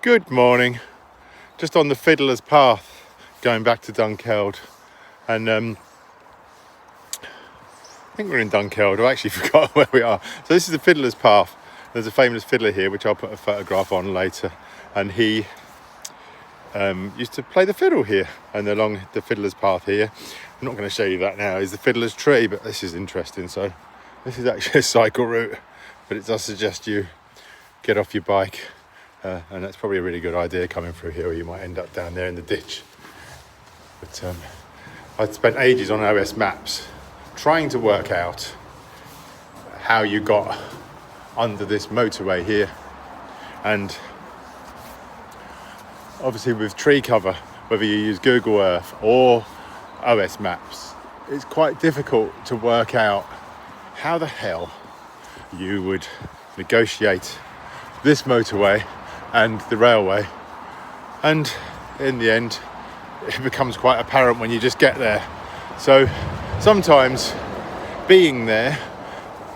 Good morning. Just on the Fiddlers Path going back to Dunkeld, and I think we're in Dunkeld. I actually forgot where we are. So this is the Fiddlers Path. There's a famous fiddler here which I'll put a photograph on later, and he used to play the fiddle here. And along the Fiddlers Path here, I'm not going to show you that now, is the Fiddler's Tree, but this is interesting. So this is actually a cycle route, but it does suggest you get off your bike, and that's probably a really good idea coming through here, or you might end up down there in the ditch. But I'd spent ages on OS maps trying to work out how you got under this motorway here, and obviously with tree cover, whether you use Google Earth or OS maps, it's quite difficult to work out how the hell you would negotiate this motorway and the railway. And in the end, it becomes quite apparent when you just get there. So sometimes being there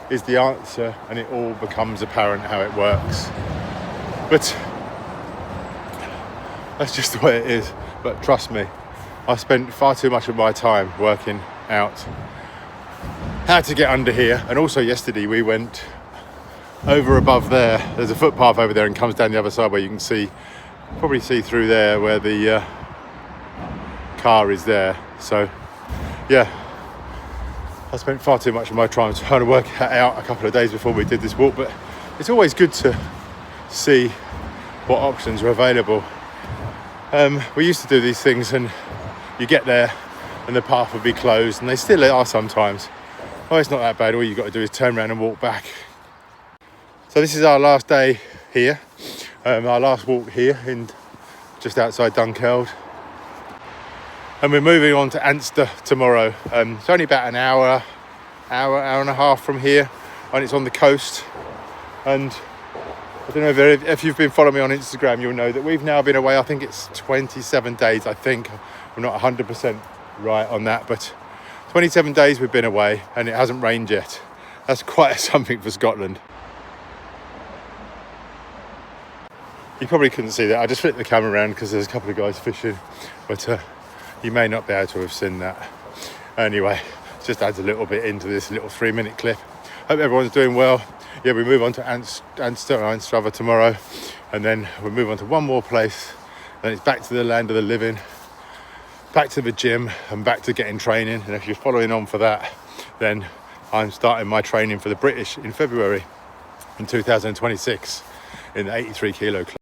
is the answer, and it all becomes apparent how it works. But that's just the way it is. But trust me, I spent far too much of my time working out how to get under here. And also yesterday we went over above there. There's a footpath over there and comes down the other side where you can probably see through there where the car is there. So yeah, I spent far too much of my time trying to work that out a couple of days before we did this walk. But it's always good to see what options are available. We used to do these things and you get there and the path would be closed, and they still are sometimes. Oh, it's not that bad. All you've got to do is turn around and walk back. So this is our last day here, our last walk here in just outside Dunkeld, and we're moving on to Anster tomorrow. It's only about an hour and a half from here, and it's on the coast. And I don't know if you've been following me on Instagram, you'll know that we've now been away. I think it's 27 days. I think I'm not 100% right on that, but 27 days we've been away, and it hasn't rained yet. That's quite something for Scotland. You probably couldn't see that. I just flipped the camera around because there's a couple of guys fishing, but you may not be able to have seen that. Anyway, it just adds a little bit into this little 3-minute clip. Hope everyone's doing well. Yeah, we move on to Anstruther tomorrow, and then we move on to one more place, then it's back to the land of the living, back to the gym, and back to getting training. And if you're following on for that, then I'm starting my training for the British in February in 2026 in the 83 kilo club.